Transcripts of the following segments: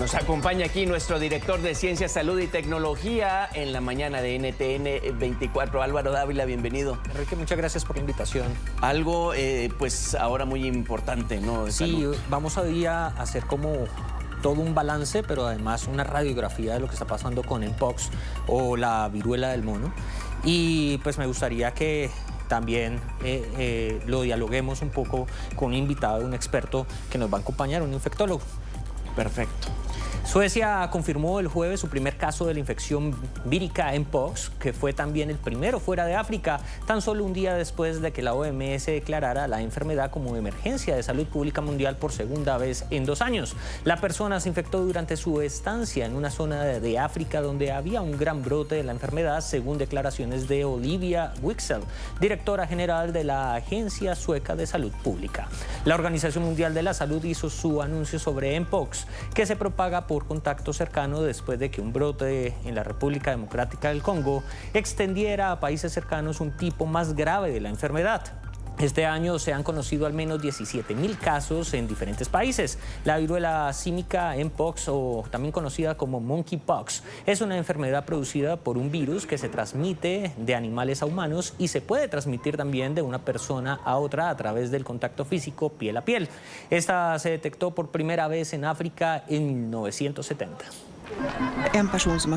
Nos acompaña aquí nuestro director de Ciencia, Salud y Tecnología en la mañana de NTN 24, Álvaro Dávila, bienvenido. Enrique, muchas gracias por la invitación. Algo, pues ahora muy importante, ¿no? De sí, salud. Vamos hoy a hacer como todo un balance, pero además una radiografía de lo que está pasando con Mpox o la viruela del mono. Y pues me gustaría que también lo dialoguemos un poco con un invitado, un experto que nos va a acompañar, un infectólogo. Perfecto. Suecia confirmó el jueves su primer caso de la infección vírica Mpox, que fue también el primero fuera de África, tan solo un día después de que la OMS declarara la enfermedad como emergencia de salud pública mundial por segunda vez en 2 años. La persona se infectó durante su estancia en una zona de África donde había un gran brote de la enfermedad, según declaraciones de Olivia Wixell, directora general de la Agencia Sueca de Salud Pública. La Organización Mundial de la Salud hizo su anuncio sobre Mpox, que se propaga por contacto cercano después de que un brote en la República Democrática del Congo extendiera a países cercanos un tipo más grave de la enfermedad. Este año se han conocido al menos 17.000 casos en diferentes países. La viruela símica Mpox, o también conocida como monkeypox, es una enfermedad producida por un virus que se transmite de animales a humanos y se puede transmitir también de una persona a otra a través del contacto físico piel a piel. Esta se detectó por primera vez en África en 1970.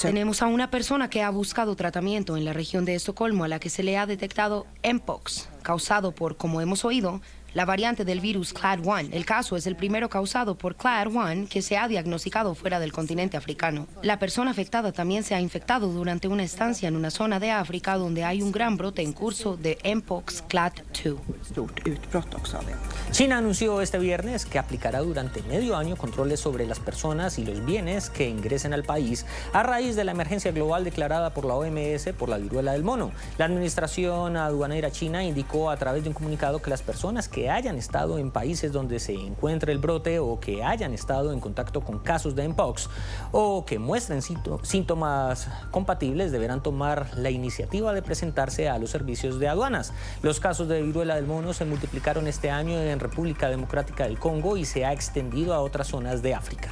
Tenemos a una persona que ha buscado tratamiento en la región de Estocolmo a la que se le ha detectado Mpox, causado por, como hemos oído, la variante del virus Clade-1. El caso es el primero causado por Clade-1 que se ha diagnosticado fuera del continente africano. La persona afectada también se ha infectado durante una estancia en una zona de África donde hay un gran brote en curso de Mpox Clade-2. China anunció este viernes que aplicará durante medio año controles sobre las personas y los bienes que ingresen al país a raíz de la emergencia global declarada por la OMS por la viruela del mono. La administración aduanera china indicó a través de un comunicado que las personas que hayan estado en países donde se encuentre el brote o que hayan estado en contacto con casos de Mpox o que muestren síntomas compatibles deberán tomar la iniciativa de presentarse a los servicios de aduanas. Los casos de viruela del mono se multiplicaron este año en República Democrática del Congo y se ha extendido a otras zonas de África.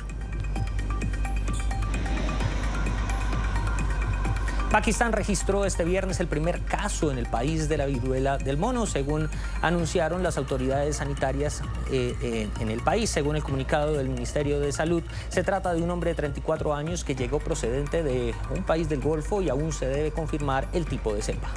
Pakistán registró este viernes el primer caso en el país de la viruela del mono, según anunciaron las autoridades sanitarias en el país. Según el comunicado del Ministerio de Salud, se trata de un hombre de 34 años que llegó procedente de un país del Golfo y aún se debe confirmar el tipo de cepa.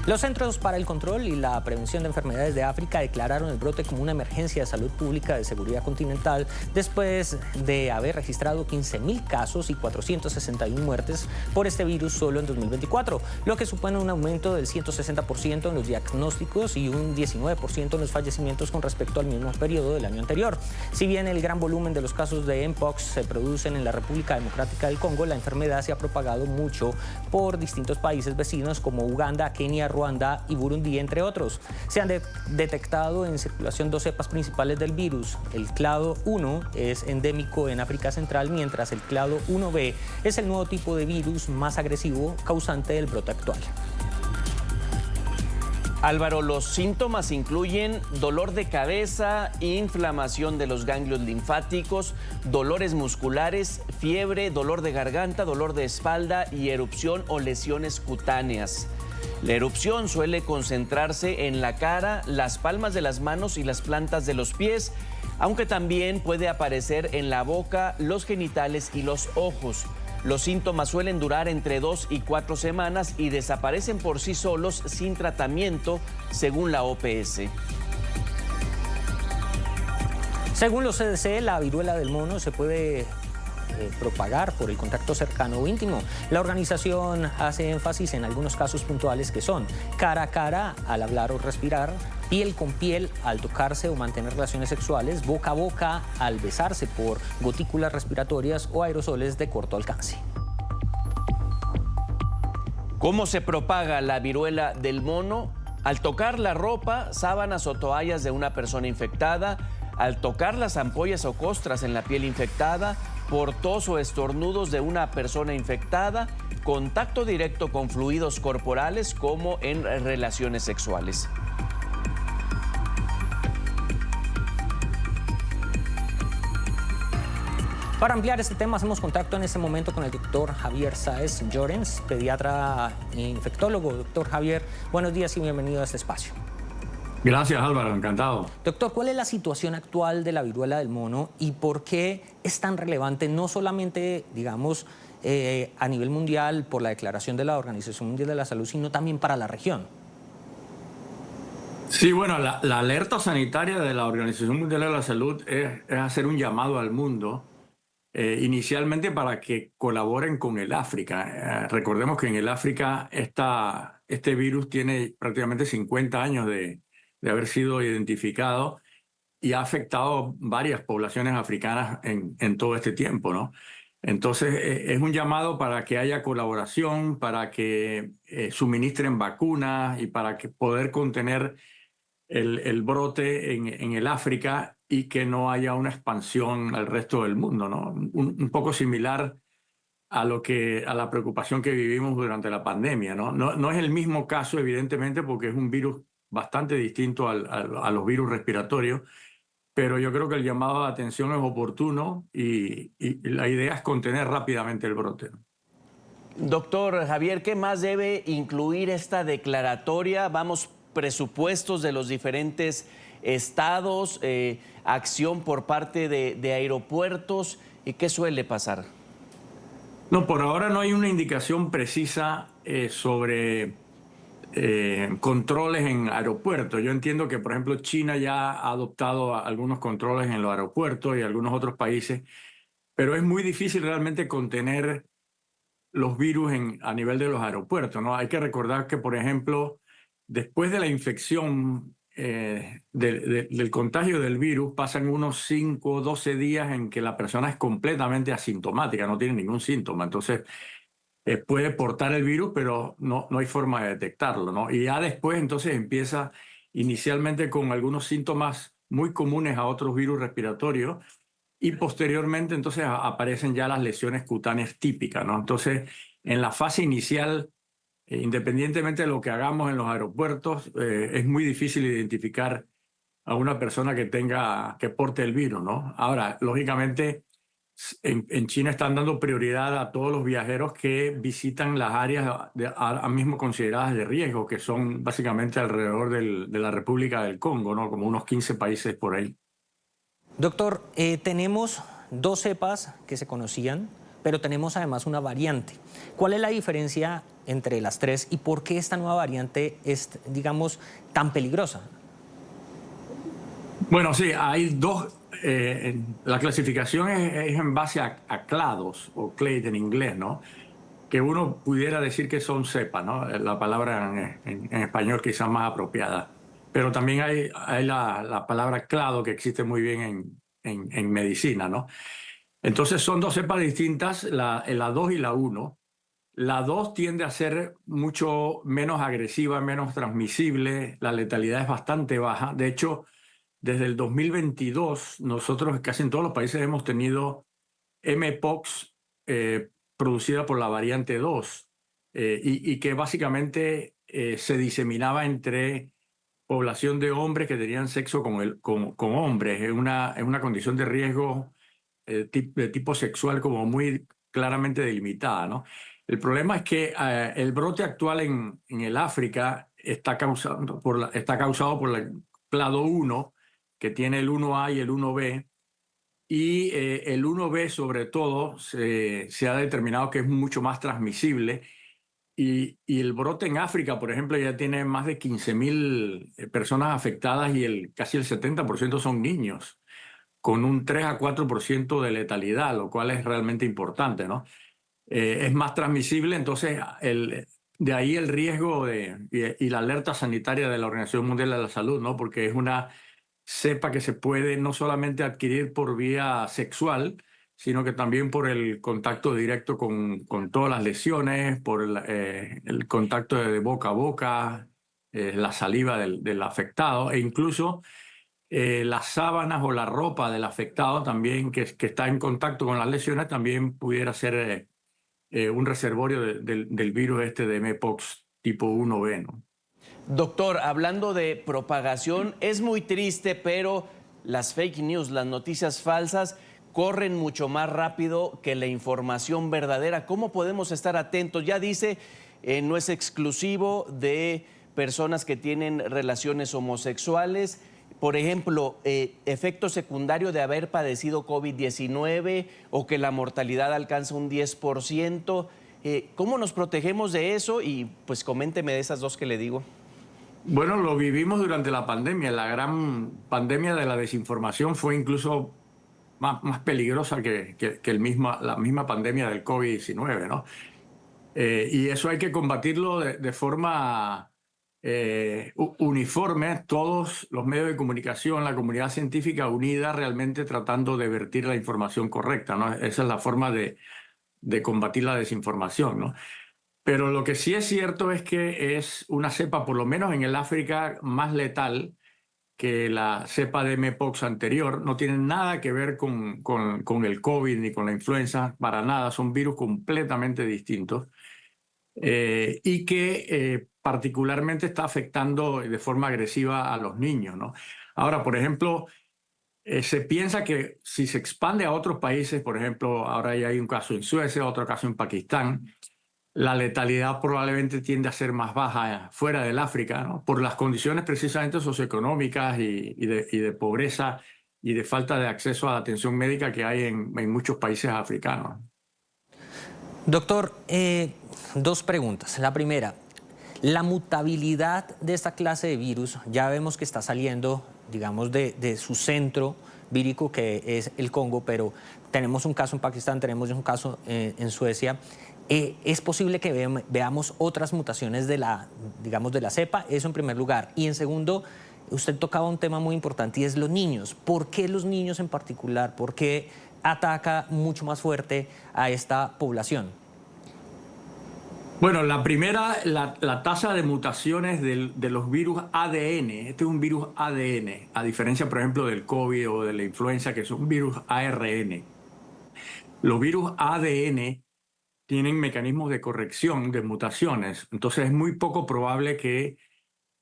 Los Centros para el Control y la Prevención de Enfermedades de África declararon el brote como una emergencia de salud pública de seguridad continental después de haber registrado 15.000 casos y 461 muertes por este virus solo en 2024, lo que supone un aumento del 160% en los diagnósticos y un 19% en los fallecimientos con respecto al mismo periodo del año anterior. Si bien el gran volumen de los casos de Mpox se producen en la República Democrática del Congo, la enfermedad se ha propagado mucho por distintos países vecinos como Uganda, Kenia, Ruanda y Burundi, entre otros. Se han detectado en circulación 2 cepas principales del virus. El clado 1 es endémico en África Central, mientras el clado 1b es el nuevo tipo de virus más agresivo causante del brote actual. Álvaro, los síntomas incluyen dolor de cabeza, inflamación de los ganglios linfáticos, dolores musculares, fiebre, dolor de garganta, dolor de espalda y erupción o lesiones cutáneas. La erupción suele concentrarse en la cara, las palmas de las manos y las plantas de los pies, aunque también puede aparecer en la boca, los genitales y los ojos. Los síntomas suelen durar entre 2 y 4 semanas y desaparecen por sí solos sin tratamiento, según la OPS. Según los CDC, la viruela del mono se puede propagar por el contacto cercano o íntimo. La organización hace énfasis en algunos casos puntuales que son cara a cara al hablar o respirar, piel con piel al tocarse o mantener relaciones sexuales, boca a boca al besarse por gotículas respiratorias o aerosoles de corto alcance. ¿Cómo se propaga la viruela del mono? Al tocar la ropa, sábanas o toallas de una persona infectada, al tocar las ampollas o costras en la piel infectada, por tos o estornudos de una persona infectada, contacto directo con fluidos corporales como en relaciones sexuales. Para ampliar este tema, hacemos contacto en este momento con el doctor Javier Sáez Llorens, pediatra e infectólogo. Doctor Javier, buenos días y bienvenido a este espacio. Gracias, Álvaro, encantado. Doctor, ¿cuál es la situación actual de la viruela del mono y por qué es tan relevante, no solamente, digamos, a nivel mundial por la declaración de la Organización Mundial de la Salud, sino también para la región? Sí, bueno, la alerta sanitaria de la Organización Mundial de la Salud es hacer un llamado al mundo, inicialmente para que colaboren con el África. Recordemos que en el África este virus tiene prácticamente 50 años de haber sido identificado y ha afectado varias poblaciones africanas en todo este tiempo, ¿no? Entonces, es un llamado para que haya colaboración, para que suministren vacunas y para que poder contener el brote en el África y que no haya una expansión al resto del mundo, ¿no? Un poco similar a la preocupación que vivimos durante la pandemia, ¿no? No es el mismo caso, evidentemente, porque es un virus bastante distinto a los virus respiratorios, pero yo creo que el llamado de atención es oportuno y la idea es contener rápidamente el brote. Doctor Javier, ¿qué más debe incluir esta declaratoria? Vamos, presupuestos de los diferentes estados, acción por parte de aeropuertos, ¿y qué suele pasar? No, por ahora no hay una indicación precisa sobre controles en aeropuertos. Yo entiendo que, por ejemplo, China ya ha adoptado algunos controles en los aeropuertos y algunos otros países, pero es muy difícil realmente contener los virus a nivel de los aeropuertos, ¿no? Hay que recordar que, por ejemplo, después de la infección del contagio del virus, pasan unos 5 o 12 días en que la persona es completamente asintomática, no tiene ningún síntoma. Entonces, puede portar el virus, pero no hay forma de detectarlo, ¿no? Y ya después, entonces, empieza inicialmente con algunos síntomas muy comunes a otros virus respiratorios y posteriormente, entonces, aparecen ya las lesiones cutáneas típicas, ¿no? Entonces, en la fase inicial, independientemente de lo que hagamos en los aeropuertos, es muy difícil identificar a una persona que porte el virus, ¿no? Ahora, lógicamente, en China están dando prioridad a todos los viajeros que visitan las áreas ahora mismo consideradas de riesgo, que son básicamente alrededor de la República del Congo, ¿no? Como unos 15 países por ahí. Doctor, tenemos dos cepas que se conocían, pero tenemos además una variante. ¿Cuál es la diferencia entre las tres y por qué esta nueva variante es, digamos, tan peligrosa? Bueno, sí, hay dos. La clasificación es en base a clados, o clade en inglés, ¿no? Que uno pudiera decir que son cepas, ¿no? La palabra en español quizás más apropiada. Pero también hay la palabra clado que existe muy bien en medicina, ¿no? Entonces son dos cepas distintas, la 2 y la 1. La 2 tiende a ser mucho menos agresiva, menos transmisible, la letalidad es bastante baja. De hecho, desde el 2022, nosotros casi en todos los países hemos tenido mpox producida por la variante 2 y que básicamente se diseminaba entre población de hombres que tenían sexo con hombres. Es una condición de riesgo de tipo sexual como muy claramente delimitada, ¿no? El problema es que el brote actual en el África está causado por el clado 1, que tiene el 1A y el 1B, y el 1B sobre todo se ha determinado que es mucho más transmisible y el brote en África, por ejemplo, ya tiene más de 15.000 personas afectadas y casi el 70% son niños, con un 3 a 4% de letalidad, lo cual es realmente importante, ¿no? Es más transmisible, entonces de ahí el riesgo y la alerta sanitaria de la Organización Mundial de la Salud, ¿no? Porque es una cepa que se puede no solamente adquirir por vía sexual, sino que también por el contacto directo con todas las lesiones, por el contacto de boca a boca, la saliva del afectado, e incluso las sábanas o la ropa del afectado también, que está en contacto con las lesiones, también pudiera ser un reservorio del virus este de mpox tipo 1B, ¿no? Doctor, hablando de propagación, es muy triste, pero las fake news, las noticias falsas, corren mucho más rápido que la información verdadera. ¿Cómo podemos estar atentos? Ya dice, no es exclusivo de personas que tienen relaciones homosexuales. Por ejemplo, efecto secundario de haber padecido COVID-19 o que la mortalidad alcanza un 10%. ¿Cómo nos protegemos de eso? Y pues coménteme de esas dos que le digo. Bueno, lo vivimos durante la pandemia. La gran pandemia de la desinformación fue incluso más peligrosa que la misma pandemia del COVID-19, ¿no? Y eso hay que combatirlo de forma uniforme, todos los medios de comunicación, la comunidad científica unida realmente tratando de vertir la información correcta, ¿no? Esa es la forma de combatir la desinformación, ¿no? Pero lo que sí es cierto es que es una cepa, por lo menos en el África, más letal que la cepa de mpox anterior. No tiene nada que ver con el COVID ni con la influenza, para nada. Son virus completamente distintos y que particularmente está afectando de forma agresiva a los niños, ¿no? Ahora, por ejemplo, se piensa que si se expande a otros países, por ejemplo, ahora ya hay un caso en Suecia, otro caso en Pakistán, la letalidad probablemente tiende a ser más baja fuera del África, ¿no? Por las condiciones precisamente socioeconómicas y de pobreza y de falta de acceso a la atención médica que hay en muchos países africanos. Doctor, dos preguntas. La primera, la mutabilidad de esta clase de virus, ya vemos que está saliendo, digamos, de su centro vírico, que es el Congo, pero tenemos un caso en Pakistán, tenemos un caso en Suecia. ¿Es posible que veamos otras mutaciones de la cepa? Eso en primer lugar. Y en segundo, usted tocaba un tema muy importante y es los niños. ¿Por qué los niños en particular? ¿Por qué ataca mucho más fuerte a esta población? Bueno, la primera, la tasa de mutaciones de los virus ADN. Este es un virus ADN, a diferencia, por ejemplo, del COVID o de la influenza, que son virus ARN. Los virus ADN tienen mecanismos de corrección de mutaciones, entonces es muy poco probable que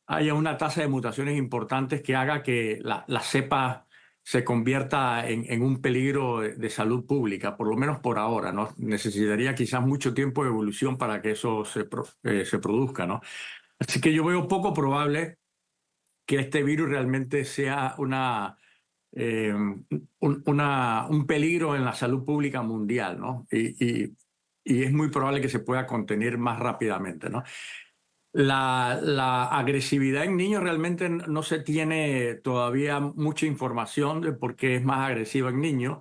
haya una tasa de mutaciones importantes que haga que la cepa se convierta en un peligro de salud pública, por lo menos por ahora, ¿no? Necesitaría quizás mucho tiempo de evolución para que eso se produzca, ¿no? Así que yo veo poco probable que este virus realmente sea un peligro en la salud pública mundial, ¿no? Y es muy probable que se pueda contener más rápidamente, ¿no? La agresividad en niños realmente no se tiene todavía mucha información de por qué es más agresiva en niños,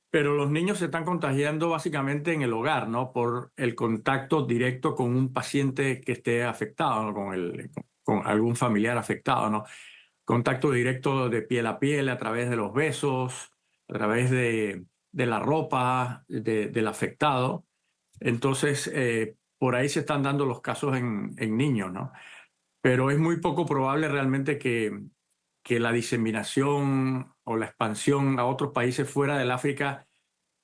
pero los niños se están contagiando básicamente en el hogar, ¿no? Por el contacto directo con un paciente que esté afectado, ¿no? Con algún familiar afectado, ¿no? Contacto directo de piel a piel a través de los besos, a través de la ropa del afectado. Entonces, por ahí se están dando los casos en niños, ¿no? Pero es muy poco probable realmente que la diseminación o la expansión a otros países fuera del África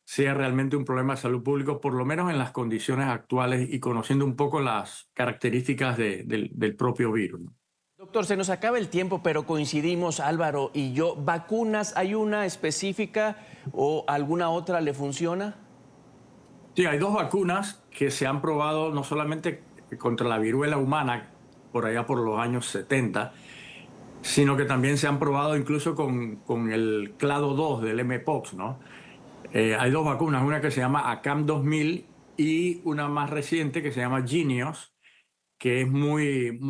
sea realmente un problema de salud pública, por lo menos en las condiciones actuales y conociendo un poco las características del propio virus, ¿no? Doctor, se nos acaba el tiempo, pero coincidimos, Álvaro y yo. ¿Vacunas hay una específica o alguna otra le funciona? Sí, hay dos vacunas que se han probado no solamente contra la viruela humana, por allá por los años 70, sino que también se han probado incluso con el clado 2 del mpox, ¿no? Hay dos vacunas, una que se llama ACAM 2000 y una más reciente que se llama Jynneos, que es muy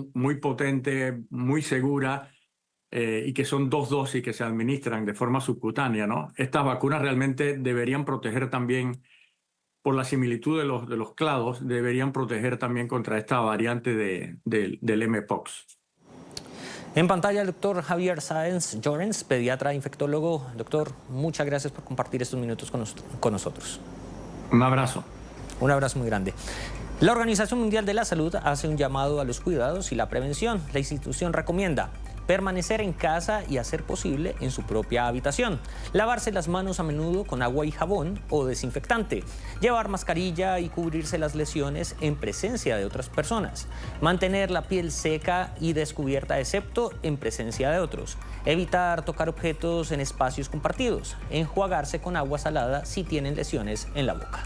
potente, muy segura, y que son 2 dosis que se administran de forma subcutánea, ¿no? Estas vacunas realmente deberían proteger también, por la similitud de los clados, deberían proteger también contra esta variante del mpox. En pantalla el doctor Javier Sáenz Llorens, pediatra infectólogo. Doctor, muchas gracias por compartir estos minutos con nosotros. Un abrazo. Un abrazo muy grande. La Organización Mundial de la Salud hace un llamado a los cuidados y la prevención. La institución recomienda permanecer en casa y, a ser posible, en su propia habitación, lavarse las manos a menudo con agua y jabón o desinfectante, llevar mascarilla y cubrirse las lesiones en presencia de otras personas, mantener la piel seca y descubierta excepto en presencia de otros, evitar tocar objetos en espacios compartidos, enjuagarse con agua salada si tienen lesiones en la boca.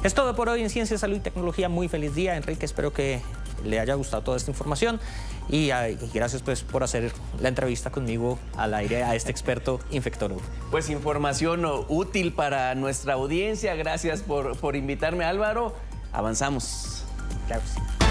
Es todo por hoy en Ciencia, Salud y Tecnología. Muy feliz día, Enrique. Espero que le haya gustado toda esta información y gracias pues por hacer la entrevista conmigo al aire a este experto infectólogo. Pues información útil para nuestra audiencia. Gracias por invitarme, Álvaro. Avanzamos. Claro que sí.